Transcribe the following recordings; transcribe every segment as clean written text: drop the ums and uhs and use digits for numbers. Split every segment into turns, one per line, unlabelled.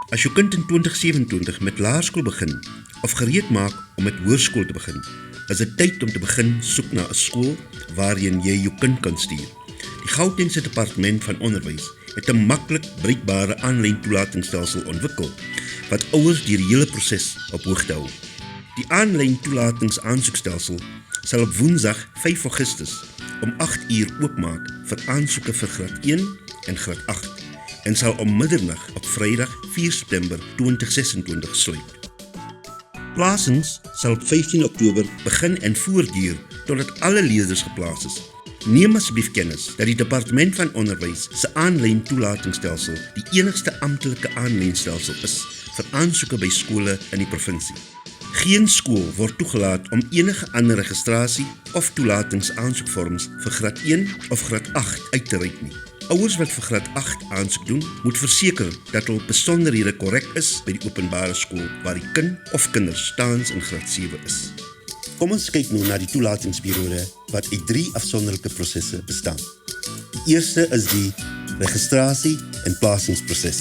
As jou kind in 2027 met laerskool begin of gereed maak om met hoërskool te begin, is dit tyd om te begin soek na 'n skool waarheen jy jou kind kan stuur. Die Gautengse Departement van Onderwys het 'n maklik bruikbare aanlyn toelatingsstelsel ontwikkel wat ouers deur die hele proses op hoogte hou. Die aanlyn toelatingsaansoekstelsel sal op Woensdag 5 Augustus om 8 uur oopmaak vir aansoeke vir graad 1 en graad 8 en sal om middernag op Vrydag 4 September 2026 sluit. Plasings sal op 15 Oktober begin en voortduur totdat alle leerders geplaas is. Neem asseblief kennis dat die Departement van Onderwys se aanlyn toelatingstelsel die enigste amptelike aanlynstelsel is vir aansoeke by skole in die provinsie. Geen skool word toegelaat om enige ander registrasie of toelatingsaansoekvorms vir graad 1 of graad 8 uit te reik nie. Ouers wat vir graad 8 aansoek doen, moet verseker dat hul besonderhede korrek is by die openbare skool waar die kind of kinders tans in graad 7 is. Kom ons kyk nou na die toelatingsperiode wat uit 3 afsonderlike prosesse bestaan. Die eerste is die registrasie en plasingsproses.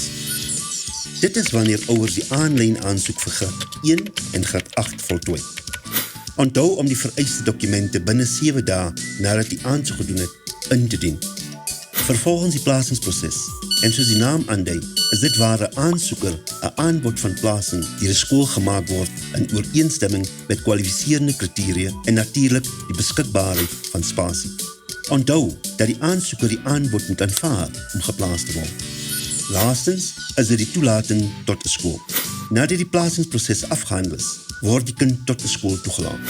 Dit is wanneer ouers die aanlyn aansoek vir graad 1 en graad 8 voltooi. Onthou om die vereiste dokumente binne 7 dae nadat die aansoek gedoen het, in te dien. Vervolgens die plasingsproses, en soos die naam aandui, is dit waar 'n aansoeker 'n aanbod van plasing deur 'n skool gemaak word in ooreenstemming met kwalifiserende kriteria en natuurlik die beskikbaarheid van spasie. Onthou dat die aansoeker die aanbod moet aanvaar om geplaas te word. Laastens is dit die toelating tot 'n skool. Nadat die plasingsproses afgehandel is, word die kind tot 'n skool toegelaat.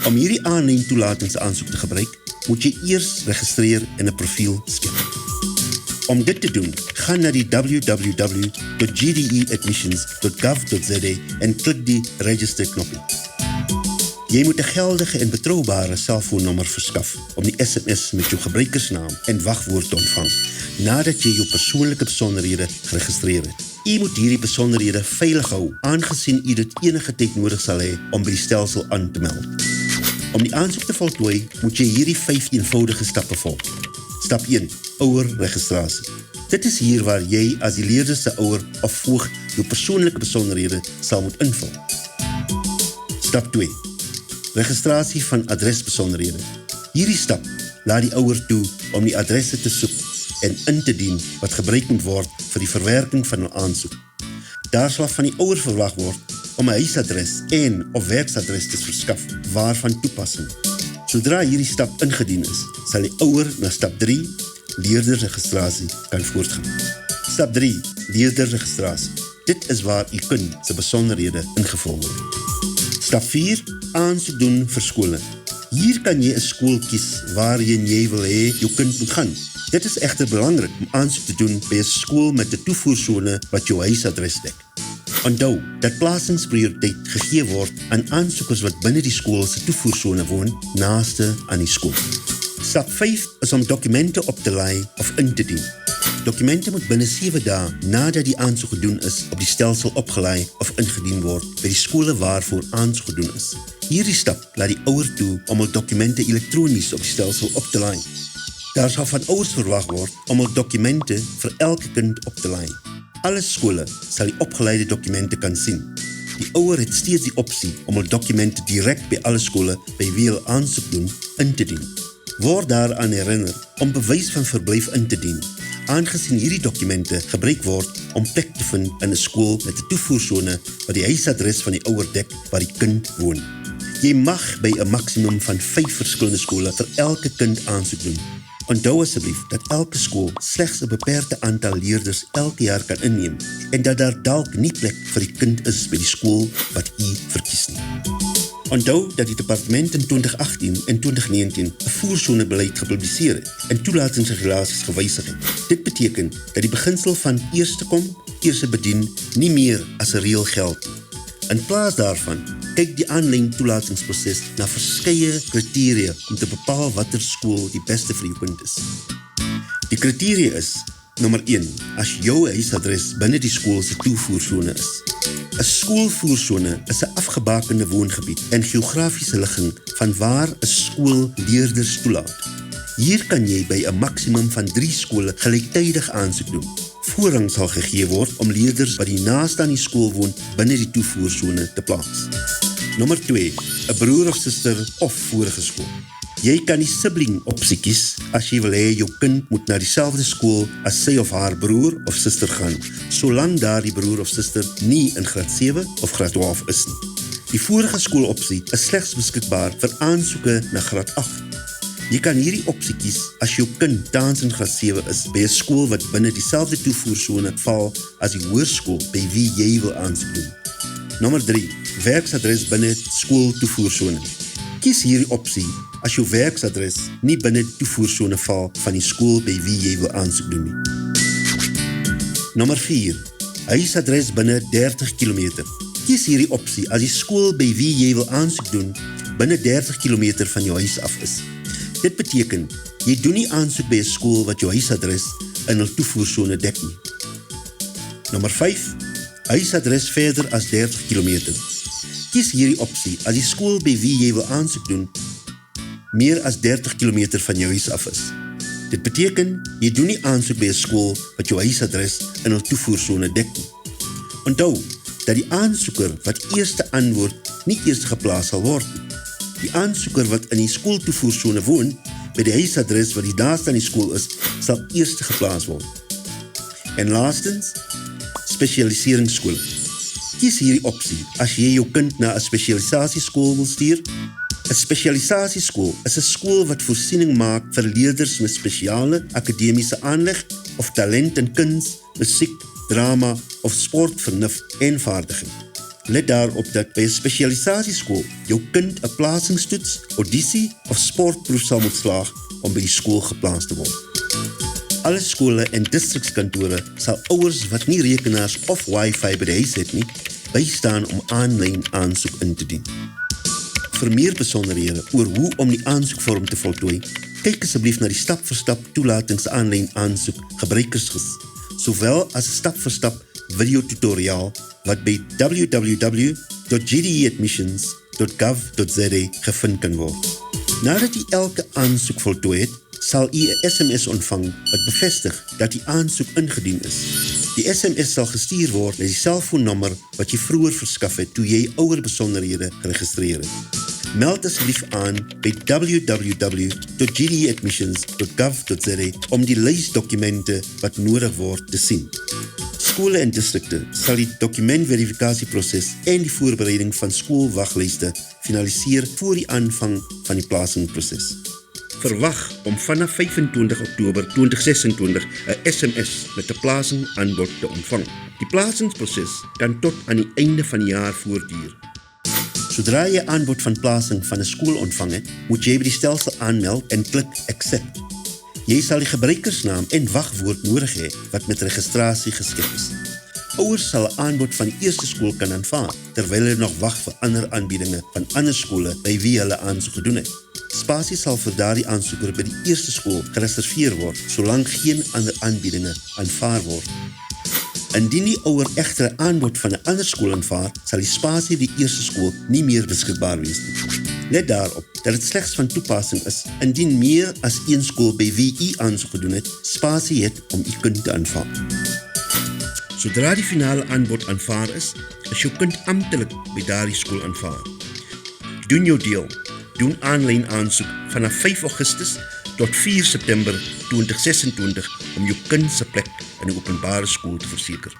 Om hierdie aanlyn toelatingsaansoek te gebruik, moet jy eers registreer en 'n profiel skep. Om dit te doen, gaan na die www.gdeadmissions.gov.za en klik die register knoppie. Jy moet 'n geldige en betroubare selfoonnommer verskaf om die SMS met jou gebruikersnaam en wagwoord te ontvang, nadat jy jou persoonlike besonderhede geregistreer het. U moet hierdie besonderhede veilig hou, aangesien u dit enige tyd nodig sal hê om by die stelsel aan te meld. Om die aansoek te voltooi, moet jy hierdie 5 eenvoudige stappe volg. Stap 1. Ouerregistrasie. Dit is hier waar jy as die leerder se ouer of voog jou persoonlike besonderhede sal moet invul. Stap 2. Registrasie van adresbesonderhede. Hierdie stap laat die ouer toe om die adresse te soek en in te dien wat gebruik moet word vir die verwerking van 'n aansoek. Daar sal van die ouer verwag word om 'n huisadres en of werksadres te verskaf waarvan toepassing. Sodra hierdie stap ingedien is, sal die ouer na stap 3, leerderregistrasie, kan voortgaan. Stap 3, leerderregistrasie. Dit is waar u kind se besonderhede ingevul word. Stap 4, aansoek doen vir skole. Hier kan jy 'n skool kies waarheen jy wil hê jou kind moet gaan. Dit is egter belangrik om aansoek te doen by 'n skool met 'n toevoersone wat jou huisadres dek. Onthou dat plasingsprioriteit gegee word aan aansoekers wat binne die skool se toevoersone woon, naaste aan die skool. Stap 5 is om dokumente op te laai of in te dien. Dokumente moet binne 7 dae nadat die aansoek gedoen is op die stelsel opgelaai of ingedien word by die skole waarvoor aansoek gedoen is. Hierdie stap laat die ouer toe om hul dokumente elektronies op die stelsel op te laai. Daar sal van ouers verwag word om hul dokumente vir elke kind op te laai. Alle skole sal die opgeleide dokumente kan sien. Die ouer het steeds die opsie om hul dokumente direk by alle skole by wie hulle aansoek doen in te dien. Word daaraan herinner om bewys van verblyf in te dien, aangesien hierdie dokumente gebruik word om plek te vind in 'n skool met 'n toevoersone wat die huisadres van die ouer dek waar die kind woon. Jy mag by 'n maksimum van 5 verskillende skole vir elke kind aansoek doen. Onthou asseblief dat elke skool slegs 'n beperkte aantal leerders elke jaar kan inneem en dat daar dalk nie plek vir die kind is by die skool wat u verkies nie. Onthou dat die departement in 2018 en 2019 'n voersonebeleid gepubliseer het en toelatingsregulasies gewysig het. Dit beteken dat die beginsel van eerste kom, eerste bedien nie meer as 'n reël geld nie. In plaas daarvan, kyk die aanlyn toelatingsproses na verskeie kriteria om te bepaal watter skool die beste vir jou kind is. Die kriteria is: nommer 1, as jou huisadres binne die skool se toevoersone is. 'n Skoolvoersone is 'n afgebakende woongebied en geografiese ligging van waar 'n skool leerders toelaat. Hier kan jy by 'n maksimum van 3 skole gelyktydig aansoek doen. Voorrang sal gegee word om leerders wat die naaste aan die skool woon binne die toevoersone te plaas. Nommer 2. 'n broer of suster of vorige skool. Jy kan die sibling opsie kies as jy wil hê jou kind moet na dieselfde skool as sy of haar broer of suster gaan, solank daar die broer of suster nie in graad 7 of graad 12 is nie. Die vorige skoolopsie is slegs beskikbaar vir aansoeke na graad 8. Jy kan hierdie opsie kies as jou kind tans in graad 7 is by 'n skool wat binne dieselfde toevoersone val as die hoërskool by wie jy wil aansoek doen. Nommer 3. Werksadres binne skooltoevoersone. Kies hierdie opsie as jou werksadres nie binne die toevoersone val van die skool by wie jy wil aansoek doen nie. Nommer 4. Huisadres binne 30 km. Kies hierdie opsie as die skool by wie jy wil aansoek doen binne 30 km van jou huis af is. Dit beteken, jy doen nie aansoek by 'n skool wat jou huisadres in hul toevoersone dek nie. Nommer 5. Huisadres verder as 30 km. Kies hierdie opsie as die skool by wie jy wil aansoek doen meer as 30 km van jou huis af is. Dit beteken, jy doen nie aansoek by 'n skool wat jou huisadres in hul toevoersone dek nie. Onthou dat die aansoeker wat eerste antwoord nie eers geplaas sal word nie. Die aansoeker wat in die skooltoevoersone woon, by die huisadres wat die naaste aan die skool is, sal eerste geplaas word. En laastens, spesialiseringsskole. Kies hierdie opsie as jy jou kind na 'n spesialisasieskool wil stuur. 'n Spesialisasieskool is 'n skool wat voorsiening maak vir leerders met spesiale akademiese aanleg of talent in kuns, musiek, drama of sportvernuf en vaardigheid. Let daarop dat by 'n spesialisasieskool jou kind 'n plasingstoets, audisie of sportproef sal moet slaag om by die skool geplaas te word. Alle skole en distrikskantore sal ouers wat nie rekenaars of wifi by die huis het nie, bystaan om aanlyn aansoek in te dien. Vir meer besonderhede oor hoe om die aansoekvorm te voltooi, kyk asseblief na die stap-vir-stap toelatings aanlyn aansoek gebruikersgids, sowel as 'n stap-vir-stap videotutoriaal wat by www.gdeadmissions.gov.za gevind kan word. Nadat jy elke aansoek voltooi het, sal jy 'n SMS ontvang wat bevestig dat die aansoek ingedien is. Die SMS sal gestuur word met die selfoonnommer wat jy vroeër verskaf het toe jy ouer besonderhede geregistreer het. Meld asseblief aan by www.gdeadmissions.gov.za om die lys dokumente wat nodig word te sien. Skole en distrikte sal die dokumentverifikasieproses en die voorbereiding van skoolwaglyste finaliseer voor die aanvang van die plasingproses. Verwag om vanaf 25 Oktober 2026 'n SMS met 'n plasing aanbod te ontvang. Die plasingsproses kan tot aan die einde van die jaar voortduur. Sodra jy 'n aanbod van plasing van 'n skool ontvang het, moet jy by die stelsel aanmeld en klik Accept. Jy sal die gebruikersnaam en wagwoord nodig hê wat met registrasie geskep is. Ouers sal 'n aanbod van die eerste skool kan aanvaar, terwyl hulle nog wag vir ander aanbiedinge van ander skole by wie hulle aansoek gedoen het. Spasie sal vir daardie aansoeker by die eerste skool gereserveer word, solank geen ander aanbiedinge aanvaar word. Indien die ouer egter 'n aanbod van 'n ander skool aanvaar, sal die spasie by die eerste skool nie meer beskikbaar wees nie. Let daarop dat dit slegs van toepassing is indien meer as een skool by wie u aansoek gedoen het, spasie het om u kind te aanvaar. Sodra die finale aanbod aanvaar is jou kind amptelik by daardie skool aanvaar. Doen jou deel. Doen aanlyn aansoek vanaf 5 Augustus tot 4 September 2026 om jou kind se plek in 'n openbare skool te verseker.